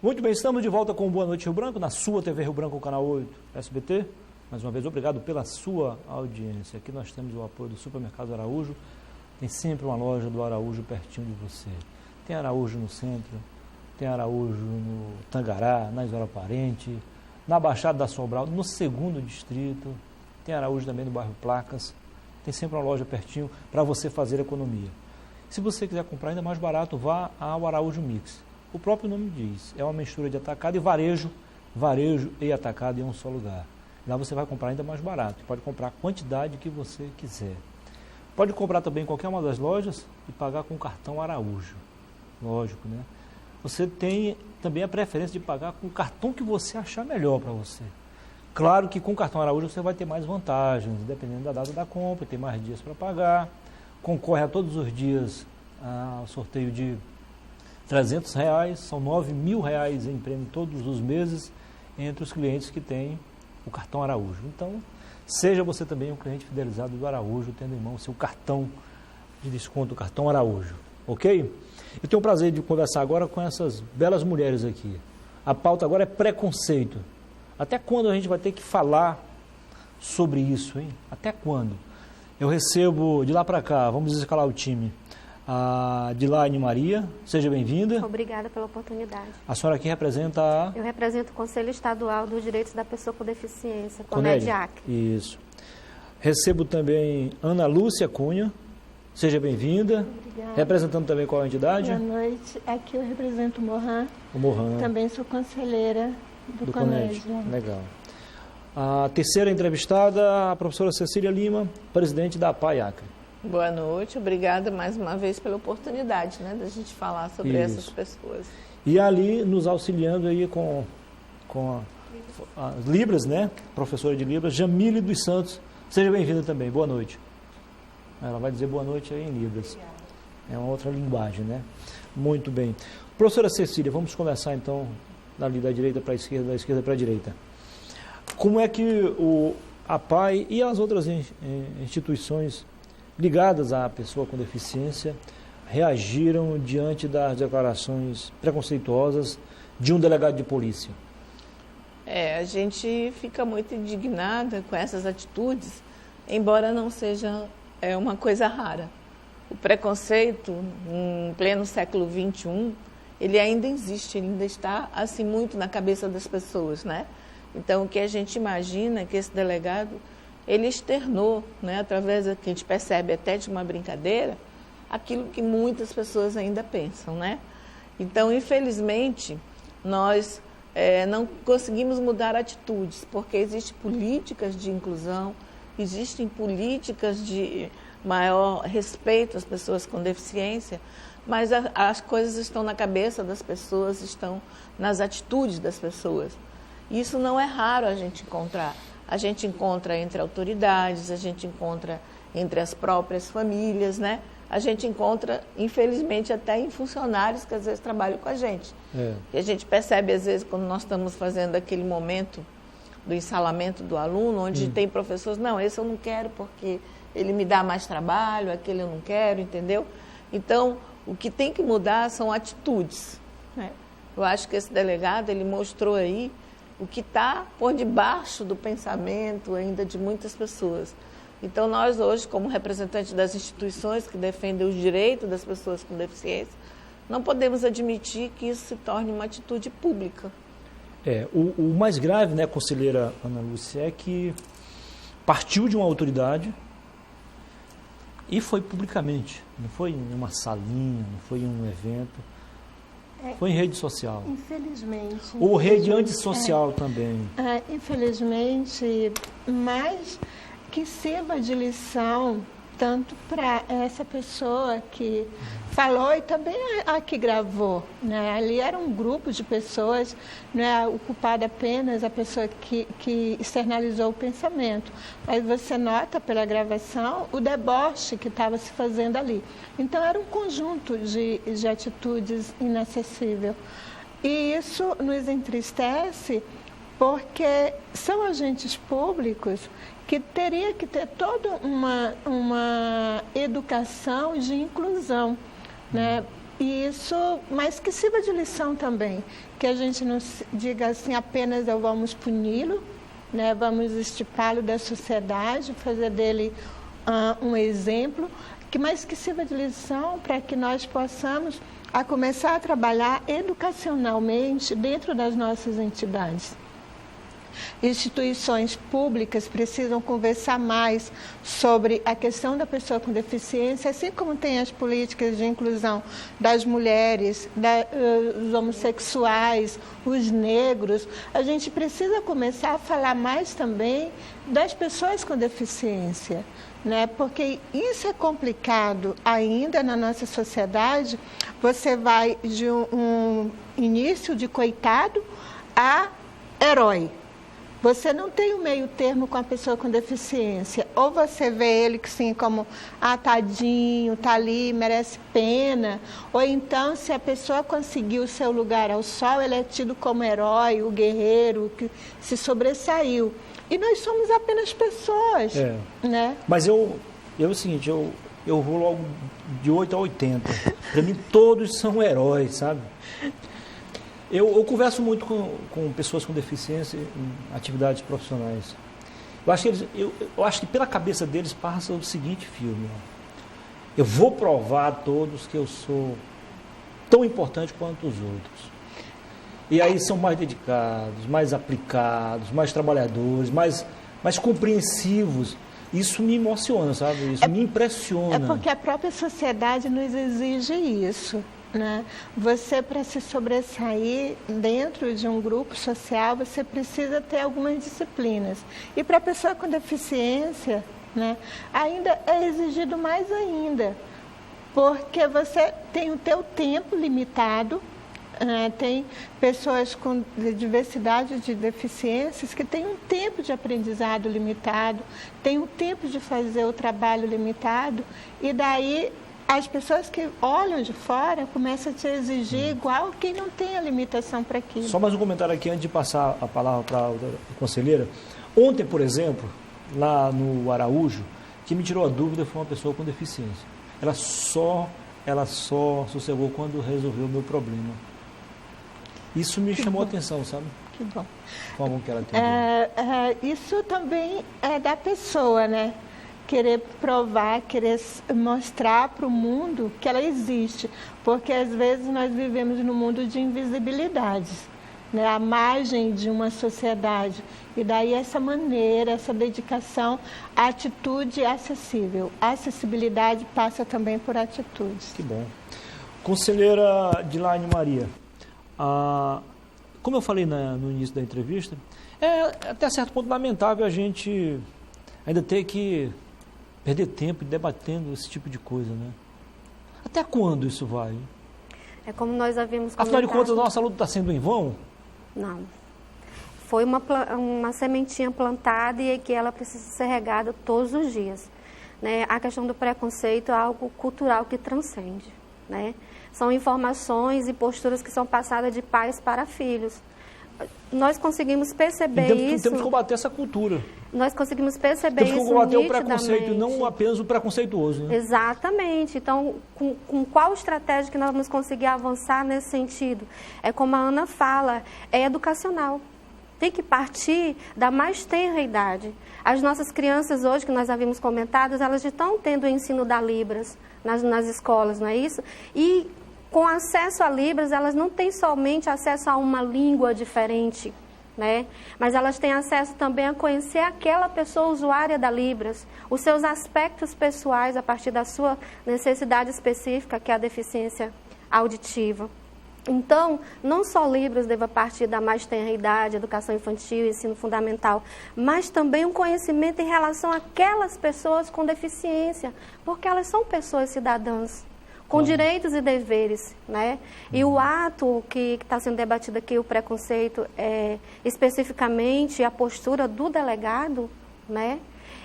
Muito bem, estamos de volta com Boa Noite Rio Branco, na sua TV Rio Branco, canal 8 SBT. Mais uma vez, obrigado pela sua audiência. Aqui nós temos o apoio do Supermercado Araújo. Tem sempre uma loja do Araújo pertinho de você. Tem Araújo no centro, tem Araújo no Tangará, na Isola Parente, na Baixada da Sobral, no 2º Distrito. Tem Araújo também no bairro Placas. Tem sempre uma loja pertinho para você fazer economia. Se você quiser comprar ainda mais barato, vá ao Araújo Mix. O próprio nome diz, é uma mistura de atacado e varejo e atacado em um só lugar. Lá você vai comprar ainda mais barato, pode comprar a quantidade que você quiser. Pode comprar também em qualquer uma das lojas e pagar com o cartão Araújo. Lógico, né? Você tem também a preferência de pagar com o cartão que você achar melhor para você. Claro que com o cartão Araújo você vai ter mais vantagens, dependendo da data da compra, tem mais dias para pagar, concorre a todos os dias ao sorteio de R$300, são R$9.000 em prêmio todos os meses entre os clientes que têm o cartão Araújo. Então, seja você também um cliente fidelizado do Araújo, tendo em mão o seu cartão de desconto, o cartão Araújo, ok? Eu tenho o prazer de conversar agora com essas belas mulheres aqui. A pauta agora é preconceito. Até quando a gente vai ter que falar sobre isso, hein? Até quando? Eu recebo de lá para cá, vamos escalar o time, a Dilaine Maria, seja bem-vinda. Obrigada pela oportunidade. A senhora aqui representa a... Eu represento o Conselho Estadual dos Direitos da Pessoa com Deficiência, CONEDIAC. Isso. Recebo também Ana Lúcia Cunha, seja bem-vinda. Obrigada. Representando também qual entidade? Boa noite, aqui eu represento o Morran. O Morran. Também sou conselheira do CONED. Legal. A terceira entrevistada, a professora Cecília Lima, presidente da APAI Acre. Boa noite, obrigada mais uma vez pela oportunidade, né, da gente falar sobre essas pessoas. E ali nos auxiliando aí com as Libras, né, professora de Libras, Jamile dos Santos, seja bem-vinda também, boa noite. Ela vai dizer boa noite aí em Libras, é uma outra linguagem, né? Muito bem. Professora Cecília, vamos conversar então dali da direita para a esquerda, da esquerda para a direita. Como é que a APAI e as outras instituições ligadas à pessoa com deficiência reagiram diante das declarações preconceituosas de um delegado de polícia? A gente fica muito indignada com essas atitudes, embora não seja uma coisa rara. O preconceito, em pleno século XXI, ele ainda existe, ele ainda está assim muito na cabeça das pessoas, né? Então, o que a gente imagina é que esse delegado, ele externou, né, através do que a gente percebe até de uma brincadeira, aquilo que muitas pessoas ainda pensam, né? Então, infelizmente, nós não conseguimos mudar atitudes, porque existem políticas de inclusão, existem políticas de maior respeito às pessoas com deficiência, mas as coisas estão na cabeça das pessoas, estão nas atitudes das pessoas. Isso não é raro a gente encontrar. A gente encontra entre autoridades, a gente encontra entre as próprias famílias, né? A gente encontra, infelizmente, até em funcionários que às vezes trabalham com a gente. E a gente percebe, às vezes, quando nós estamos fazendo aquele momento do ensalamento do aluno, onde tem professores, não, esse eu não quero porque ele me dá mais trabalho, aquele eu não quero, entendeu? Então, o que tem que mudar são atitudes, né? Eu acho que esse delegado, ele mostrou aí o que está por debaixo do pensamento ainda de muitas pessoas. Então, nós hoje, como representantes das instituições que defendem os direitos das pessoas com deficiência, não podemos admitir que isso se torne uma atitude pública. O mais grave, né, conselheira Ana Lúcia, é que partiu de uma autoridade e foi publicamente, não foi em uma salinha, não foi em um evento, foi em rede social. Infelizmente. Ou rede antissocial também. Infelizmente, mas que sirva de lição tanto para essa pessoa que falou e também a que gravou, né? Ali era um grupo de pessoas, não é ocupada apenas a pessoa que externalizou o pensamento, mas você nota pela gravação o deboche que estava se fazendo ali. Então era um conjunto de atitudes inacessível. E isso nos entristece porque são agentes públicos que teria que ter toda uma educação de inclusão, né? E isso, mas que sirva de lição também, que a gente não diga assim apenas vamos puni-lo, né? Vamos estipá-lo da sociedade, fazer dele um exemplo, mas que sirva de lição para que nós possamos começar a trabalhar educacionalmente dentro das nossas entidades. Instituições públicas precisam conversar mais sobre a questão da pessoa com deficiência, assim como tem as políticas de inclusão das mulheres, dos homossexuais, os negros. A gente precisa começar a falar mais também das pessoas com deficiência, né? Porque isso é complicado ainda na nossa sociedade. Você vai de um início de coitado a herói. Você não tem um meio termo com a pessoa com deficiência. Ou você vê ele sim como, tadinho, está ali, merece pena. Ou então, se a pessoa conseguiu o seu lugar ao sol, ele é tido como herói, o guerreiro que se sobressaiu. E nós somos apenas pessoas, né? Mas é o seguinte, eu vou logo de 8 a 80. Para mim, todos são heróis, sabe? Eu converso muito com pessoas com deficiência em atividades profissionais. Eu acho que pela cabeça deles passa o seguinte filme. Eu vou provar a todos que eu sou tão importante quanto os outros. E aí são mais dedicados, mais aplicados, mais trabalhadores, mais compreensivos. Isso me emociona, sabe? Isso me impressiona. É porque a própria sociedade nos exige isso. Né? Você, para se sobressair dentro de um grupo social, você precisa ter algumas disciplinas. E para a pessoa com deficiência, né, ainda é exigido mais ainda, porque você tem o teu tempo limitado. Tem pessoas com diversidade de deficiências que têm um tempo de aprendizado limitado, tem um tempo de fazer o trabalho limitado, e daí as pessoas que olham de fora começam a te exigir igual quem não tem a limitação para aquilo. Só mais um comentário aqui antes de passar a palavra para a conselheira. Ontem, por exemplo, lá no Araújo, que me tirou a dúvida foi uma pessoa com deficiência. Ela só sossegou quando resolveu o meu problema. Isso me chamou a atenção, sabe? Que bom. Como que ela atendeu. Isso também é da pessoa, né? Querer provar, querer mostrar para o mundo que ela existe. Porque às vezes nós vivemos num mundo de invisibilidades, né? À margem de uma sociedade. E daí essa maneira, essa dedicação, a atitude acessível. A acessibilidade passa também por atitudes. Que bom. Conselheira Dilaine Maria, como eu falei no início da entrevista, é até certo ponto lamentável a gente ainda ter que perder tempo debatendo esse tipo de coisa, né? Até quando isso vai? É como nós havíamos comentado. Afinal de contas, a nossa luta está sendo em vão? Não. Foi uma sementinha plantada e que ela precisa ser regada todos os dias, né? A questão do preconceito é algo cultural que transcende, né? São informações e posturas que são passadas de pais para filhos. Nós conseguimos perceber isso. Temos que combater essa cultura. Nós conseguimos perceber isso nitidamente. Temos que combater o preconceito, não apenas o preconceituoso, né? Exatamente. Então, com qual estratégia que nós vamos conseguir avançar nesse sentido? É como a Ana fala, é educacional. Tem que partir da mais tenra idade. As nossas crianças hoje, que nós havíamos comentado, elas estão tendo o ensino da Libras nas escolas, não é isso? E com acesso a Libras, elas não têm somente acesso a uma língua diferente, né? Mas elas têm acesso também a conhecer aquela pessoa usuária da Libras, os seus aspectos pessoais a partir da sua necessidade específica, que é a deficiência auditiva. Então, não só Libras deva partir da mais tenra idade, educação infantil, ensino fundamental, mas também um conhecimento em relação àquelas pessoas com deficiência, porque elas são pessoas cidadãs, com direitos e deveres, né? E o ato que está sendo debatido aqui, o preconceito, especificamente a postura do delegado, né?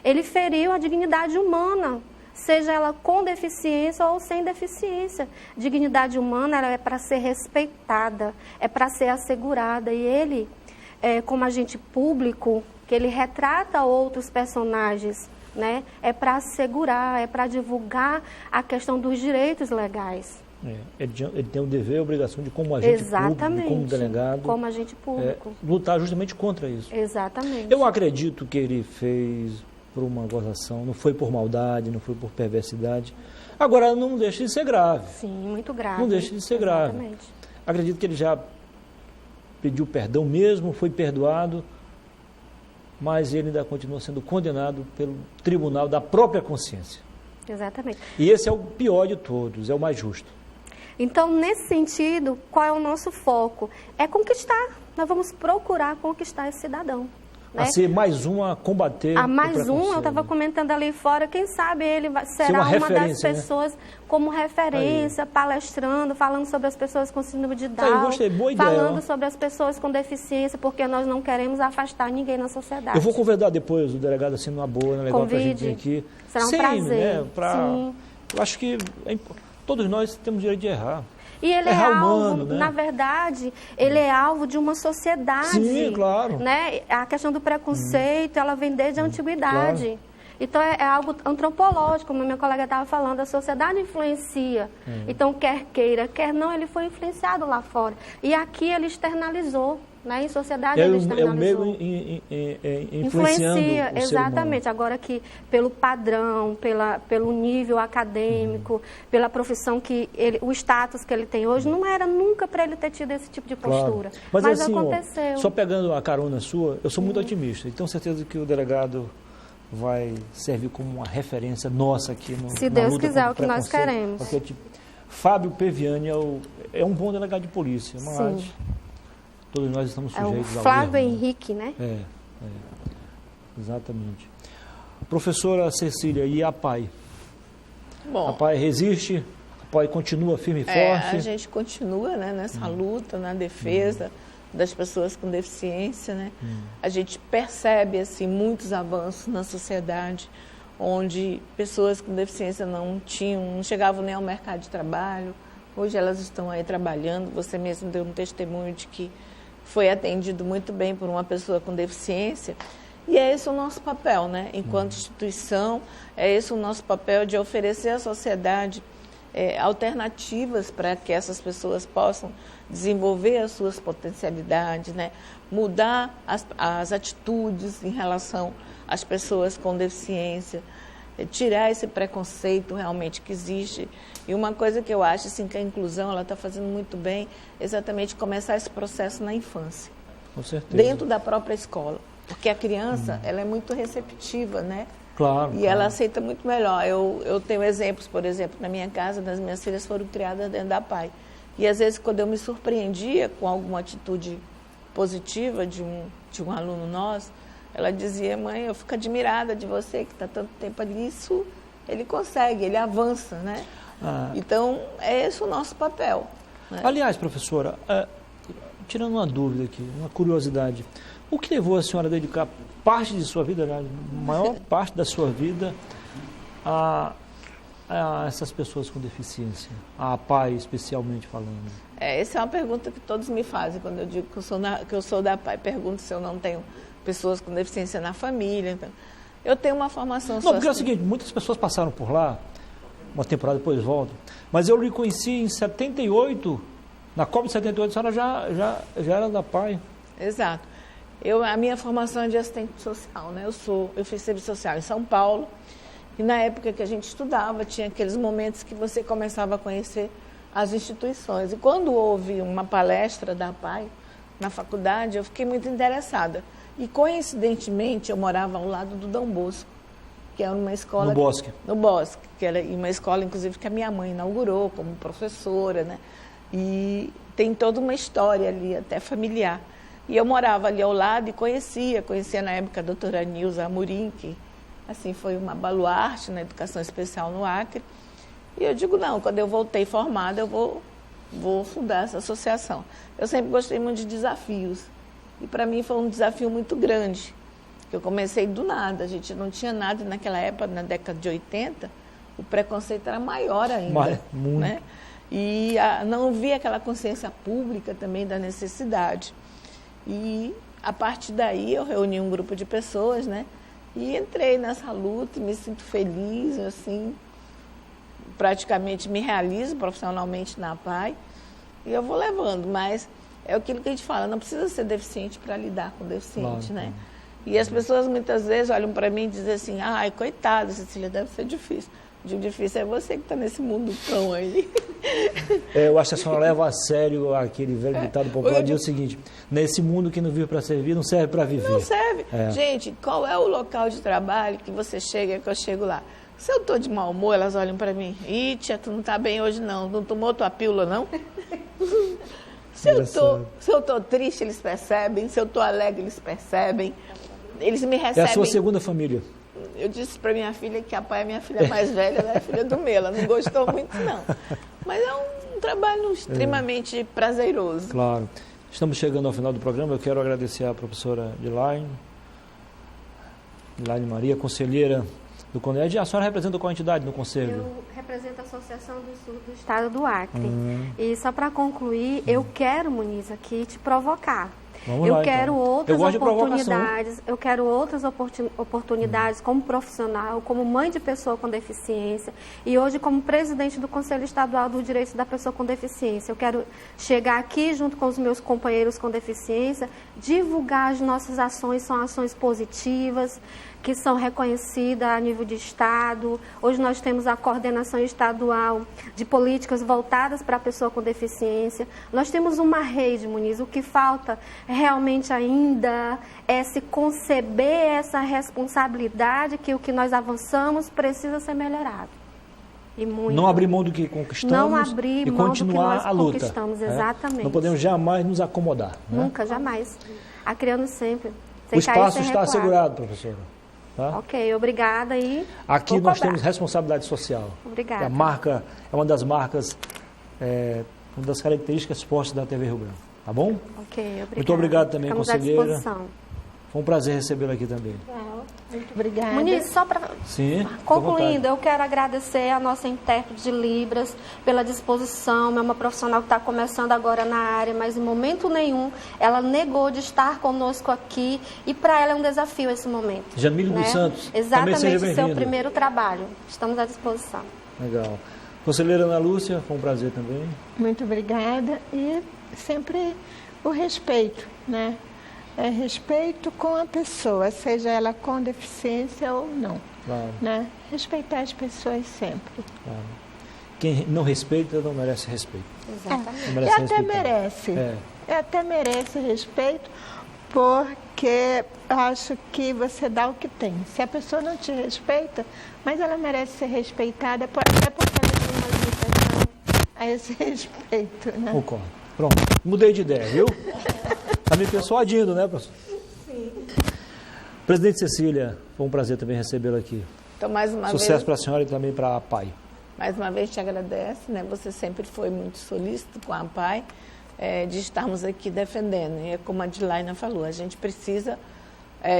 Ele feriu a dignidade humana, seja ela com deficiência ou sem deficiência. Dignidade humana ela é para ser respeitada, é para ser assegurada. E ele, como agente público, que ele retrata outros personagens, né? É para assegurar, é para divulgar a questão dos direitos legais, Ele tem o dever e a obrigação de, como agente público, como delegado, como agente público, lutar justamente contra isso. Exatamente. Eu acredito que ele fez por uma gozação, não foi por maldade, não foi por perversidade. Agora, não deixa de ser grave. Sim, muito grave. Não deixa de ser grave. Acredito que ele já pediu perdão mesmo, foi perdoado, mas ele ainda continua sendo condenado pelo tribunal da própria consciência. Exatamente. E esse é o pior de todos, é o mais justo. Então, nesse sentido, qual é o nosso foco? É conquistar. Nós vamos procurar conquistar esse cidadão. Né? A ser mais um a combater a mais o um, eu estava comentando ali fora, quem sabe ele será uma das pessoas, né? Como referência, palestrando, falando sobre as pessoas com síndrome de Down, gostei, boa ideia, falando sobre as pessoas com deficiência, porque nós não queremos afastar ninguém na sociedade. Eu vou convidar depois o delegado assim numa boa, né? Legal para a gente vir aqui. Será um prazer. Né? Sim. Eu acho que todos nós temos direito de errar. E ele é alvo, né? Na verdade, ele é alvo de uma sociedade. Sim, claro. Né? A questão do preconceito, ela vem desde a antiguidade. Claro. Então, é algo antropológico, como a minha colega estava falando, a sociedade influencia. Então, quer queira, quer não, ele foi influenciado lá fora. E aqui ele externalizou. Né? Em sociedade ele externalizou. É o meio influencia, exatamente. Agora que pelo padrão, pelo nível acadêmico, pela profissão o status que ele tem hoje, não era nunca para ele ter tido esse tipo de postura. Claro. Mas assim, aconteceu. Só pegando a carona sua, eu sou muito otimista e tenho certeza que o delegado vai servir como uma referência nossa aqui no Se Deus quiser, o que nós queremos. Porque, Fábio Peviani é um bom delegado de polícia, mas todos nós estamos sujeitos ao Flávio Henrique, né? Exatamente. Professora Cecília, e a PAI? Bom, a PAI resiste? A PAI continua firme e forte? A gente continua, né, nessa luta, na defesa das pessoas com deficiência, né? A gente percebe, assim, muitos avanços na sociedade, onde pessoas com deficiência não chegavam nem ao mercado de trabalho. Hoje elas estão aí trabalhando. Você mesmo deu um testemunho de que foi atendido muito bem por uma pessoa com deficiência. E é esse o nosso papel, né? Enquanto instituição, é esse o nosso papel de oferecer à sociedade alternativas para que essas pessoas possam desenvolver as suas potencialidades, né? Mudar as atitudes em relação às pessoas com deficiência, tirar esse preconceito realmente que existe. E uma coisa que eu acho assim, que a inclusão ela está fazendo muito bem, exatamente começar esse processo na infância. Com certeza. Dentro da própria escola. Porque a criança ela é muito receptiva, né? Claro. E ela aceita muito melhor. Eu tenho exemplos, por exemplo, na minha casa, das minhas filhas foram criadas dentro da PAI. E às vezes, quando eu me surpreendia com alguma atitude positiva de um aluno nosso, ela dizia: mãe, eu fico admirada de você que está tanto tempo ali. Isso ele consegue, ele avança, né? Então, é esse o nosso papel. Né? Aliás, professora, tirando uma dúvida aqui, uma curiosidade, o que levou a senhora a dedicar parte de sua vida, a maior parte da sua vida, a essas pessoas com deficiência, a PAI especialmente falando? Essa é uma pergunta que todos me fazem quando eu digo que eu sou da PAI. Pergunto se eu não tenho pessoas com deficiência na família. Então, eu tenho uma formação social. Não, porque é o seguinte, muitas pessoas passaram por lá, uma temporada depois voltam, mas eu lhe conheci em 78, na Copa de 78, a senhora já era da PAI. Exato. A minha formação é de assistente social, né? Eu fiz serviço social em São Paulo, e na época que a gente estudava, tinha aqueles momentos que você começava a conhecer as instituições. E quando houve uma palestra da PAI na faculdade, eu fiquei muito interessada. E, coincidentemente, eu morava ao lado do Dom Bosco, que era uma escola... No Bosque. No Bosque, que era uma escola, inclusive, que a minha mãe inaugurou como professora, né? E tem toda uma história ali, até familiar. E eu morava ali ao lado e conhecia na época a doutora Nilza Amorim, que assim, foi uma baluarte na educação especial no Acre. E eu digo, não, quando eu voltei formada, eu vou fundar essa associação. Eu sempre gostei muito de desafios. E para mim foi um desafio muito grande. Eu comecei do nada, a gente não tinha nada naquela época, na década de 80, o preconceito era maior ainda. Muito. Né? E não havia aquela consciência pública também da necessidade. E a partir daí eu reuni um grupo de pessoas, né? E entrei nessa luta, me sinto feliz, assim, praticamente me realizo profissionalmente na APAE e eu vou levando, mas é aquilo que a gente fala, não precisa ser deficiente para lidar com deficiente, claro, né? E as pessoas muitas vezes olham para mim e dizem assim, ai, coitada, Cecília, deve ser difícil. O difícil é você que está nesse mundo cão aí. Eu acho que a senhora leva a sério aquele velho ditado popular, diz o seguinte, nesse mundo que não vive para servir, não serve para viver. Não serve. Gente, qual é o local de trabalho que você chega e que eu chego lá? Se eu estou de mau humor, elas olham para mim, ih, tia, tu não está bem hoje não, não tomou tua pílula não? Se eu estou triste, eles percebem, se eu estou alegre, eles percebem, eles me recebem. É a sua segunda família. Eu disse para minha filha que a pai é minha filha mais velha, ela é filha do meio, ela não gostou muito não. Mas é um trabalho extremamente prazeroso. Claro. Estamos chegando ao final do programa, eu quero agradecer à professora Elaine Maria, conselheira do CONED. A senhora representa qual entidade no conselho? Eu represento a Associação do Sul do Estado do Acre. E só para concluir, eu quero, Muniz, aqui te provocar. Eu quero outras oportunidades, eu quero outras oportunidades como profissional, como mãe de pessoa com deficiência e hoje como presidente do Conselho Estadual do Direito da Pessoa com Deficiência. Eu quero chegar aqui junto com os meus companheiros com deficiência, divulgar as nossas ações, são ações positivas, que são reconhecidas a nível de Estado. Hoje nós temos a coordenação estadual de políticas voltadas para a pessoa com deficiência. Nós temos uma rede, Muniz. O que falta realmente ainda é se conceber essa responsabilidade que o que nós avançamos precisa ser melhorado. E muito. Não abrir mão do que conquistamos não abrir e mão continuar do que nós a luta. Conquistamos, exatamente. Não podemos jamais nos acomodar. Nunca, jamais. Acriando sempre. O espaço está assegurado, professora. Tá? Ok, obrigada. E aqui nós temos responsabilidade social. Obrigada. A marca é uma das marcas, uma das características fortes da TV Rio Branco. Tá bom? Ok, obrigada. Muito obrigado também, Ficamos conselheira. à disposição. Foi um prazer recebê-la aqui também. Muito obrigada. Muniz, só para concluindo, eu quero agradecer a nossa intérprete de Libras pela disposição. É uma profissional que está começando agora na área, mas em momento nenhum ela negou de estar conosco aqui e para ela é um desafio esse momento. Jamílio dos Santos, exatamente, também seja seu bem-vindo. primeiro trabalho. Estamos à disposição. Legal. Conselheira Ana Lúcia, foi um prazer também. Muito obrigada e sempre o respeito, né? Respeito com a pessoa, seja ela com deficiência ou não. Claro. Né? Respeitar as pessoas sempre. Claro. Quem não respeita não merece respeito. Exatamente. Não merece E até merece. Até merece respeito, porque acho que você dá o que tem. Se a pessoa não te respeita, mas ela merece ser respeitada, até porque ela tem uma limitação a esse respeito. Né? Concordo. Pronto, mudei de ideia, viu? Está me persuadindo, né, professor? Sim. Presidente Cecília, foi um prazer também recebê-la aqui. Então, mais uma vez... Sucesso para a senhora e também para a APAE. Mais uma vez te agradece, né? Você sempre foi muito solícito com a APAE, de estarmos aqui defendendo. E é como a Dilaina falou, a gente precisa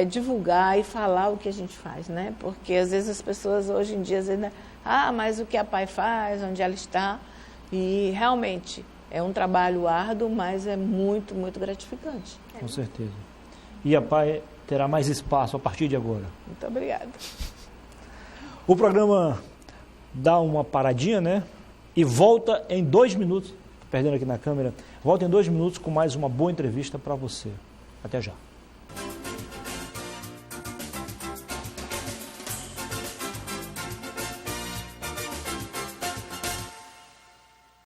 divulgar e falar o que a gente faz, né? Porque às vezes as pessoas hoje em dia dizem, mas o que a APAE faz, onde ela está? E realmente... é um trabalho árduo, mas é muito, muito gratificante. Com certeza. E a APAE terá mais espaço a partir de agora. Muito obrigada. O programa dá uma paradinha, né? E volta em 2 minutos, perdendo aqui na câmera, volta em 2 minutos com mais uma boa entrevista para você. Até já.